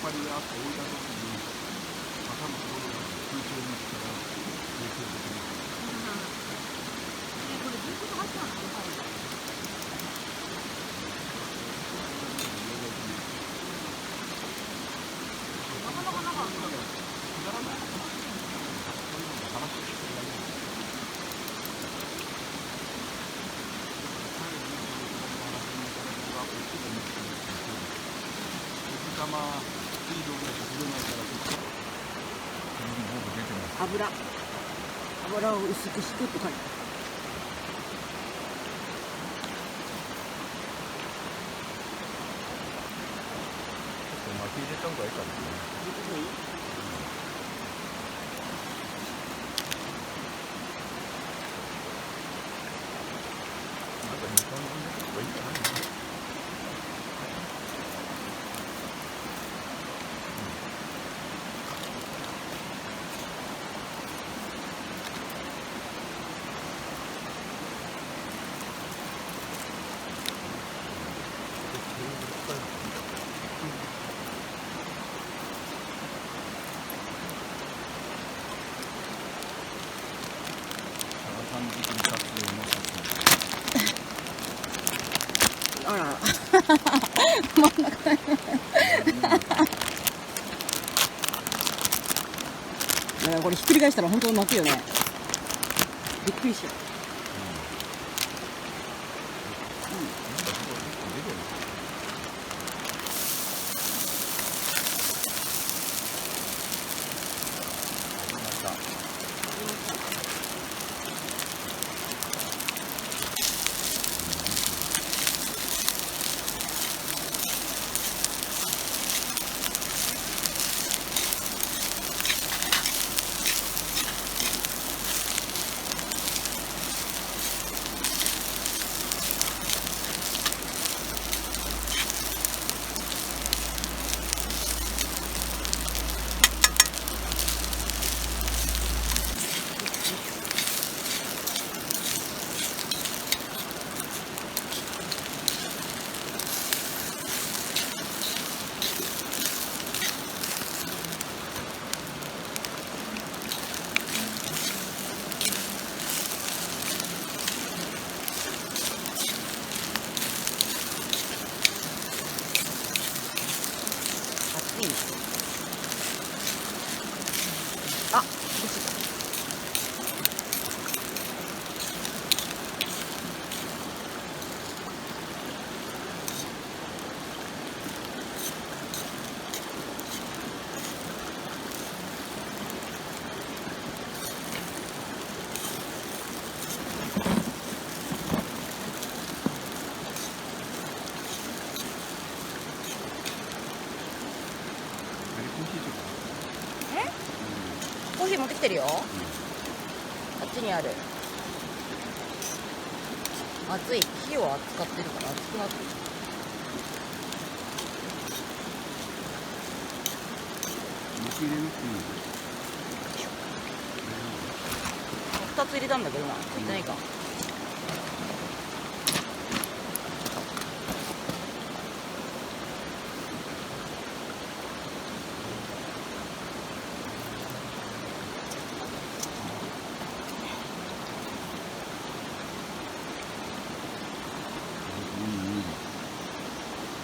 張りがあって置いた時に挟むところが空中に来たら空中的にこれずっと入ってたのかなかなかなかった。くだらない。話をしてるだけです。水道が出ないから油を薄くしてって書いてある。巻き入れた方がいいかもね。なんか2、3分でとかいいかな。あら真ん中にこれひっくり返したら本当に巻くよね。びっくりしちゃう。あ、コーヒー持ってきてるよ。あっちにある。熱い。火を扱ってるから熱くなってる。水入れなくていいの2つ入れたんだけどな。ついてないか。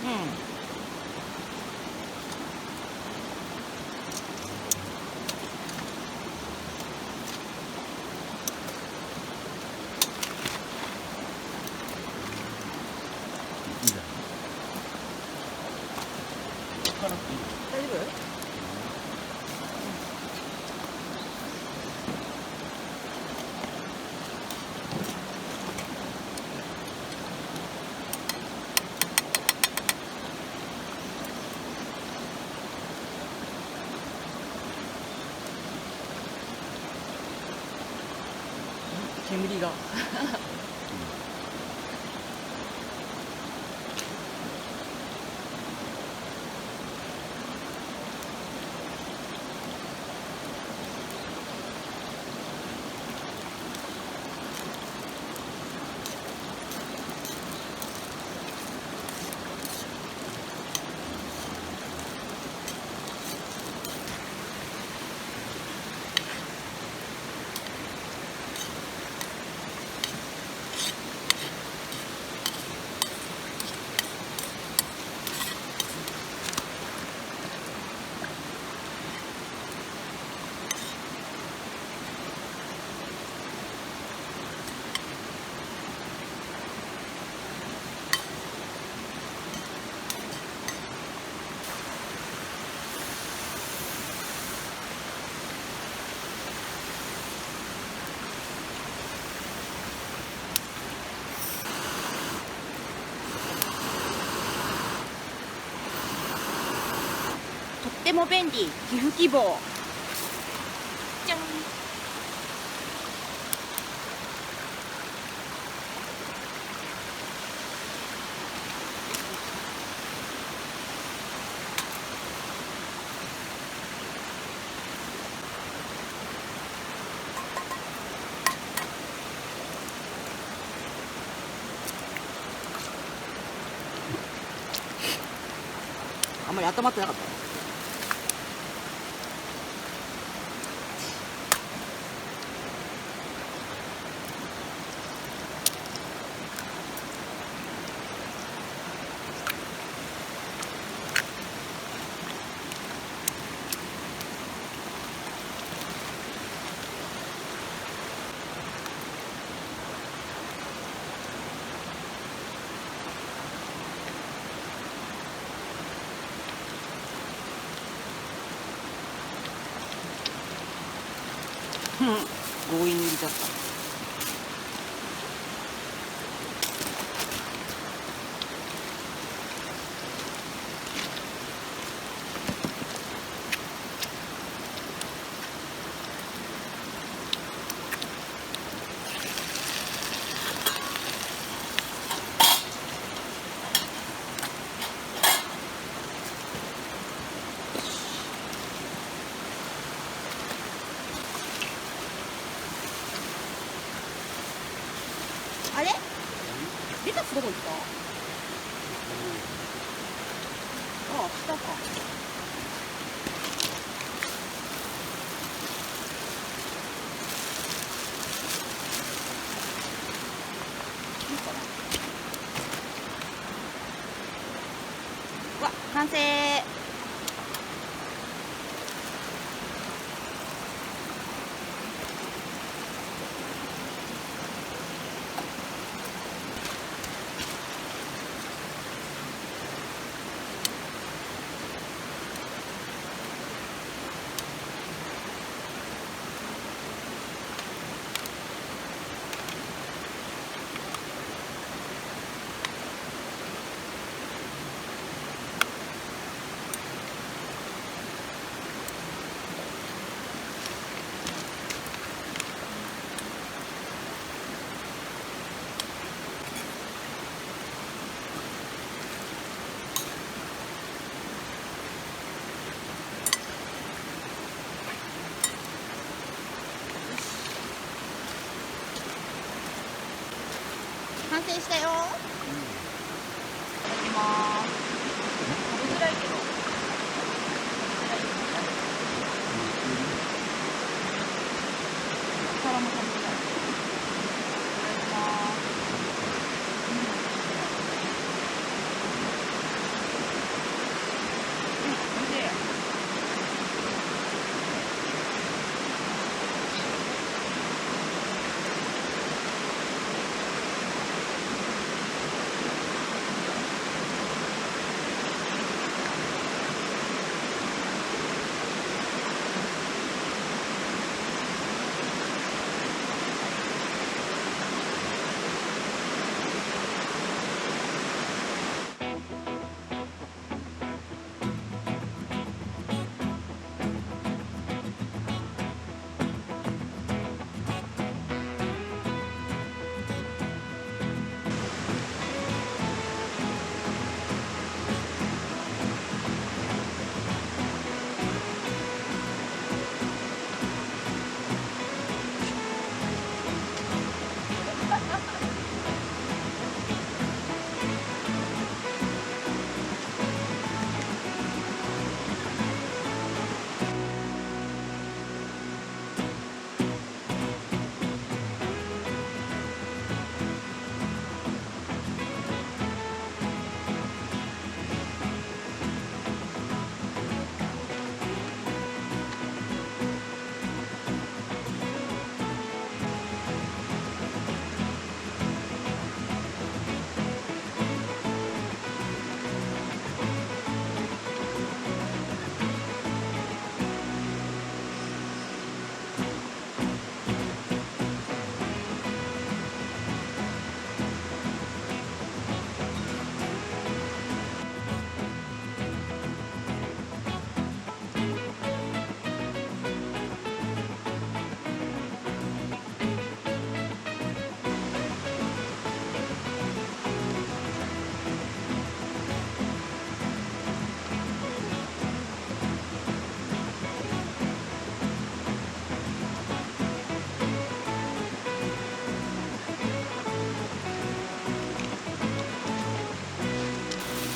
うん。いいじゃん。大丈夫？煙がっても便利寄付希望。じゃん。あんまり温まってなかった。強引に入れちゃった。あれ？レタスどこ行った？ああ、下か。いいかな。うわ、完成。完成したよ。いただきます。食べづらいけど。お皿も食べづらい。いただきます。おいしい。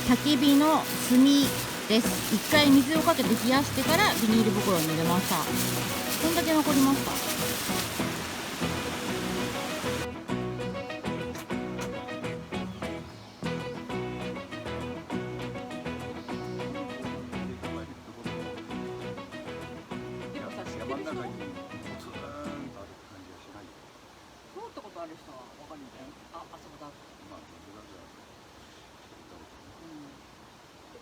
焚き火の炭です。一回水をかけて冷やしてからビニール袋に入れました。こんだけ残りました。山の中にポツンとある感じがしない。通ったことある人はわかるんじゃない？あそこだ。まあ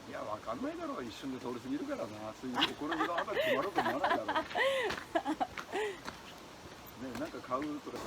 いや、わかんないだろう、一瞬で通り過ぎるからな、そういう心の肌決まると思わないだろう。ね、なんか買うとか。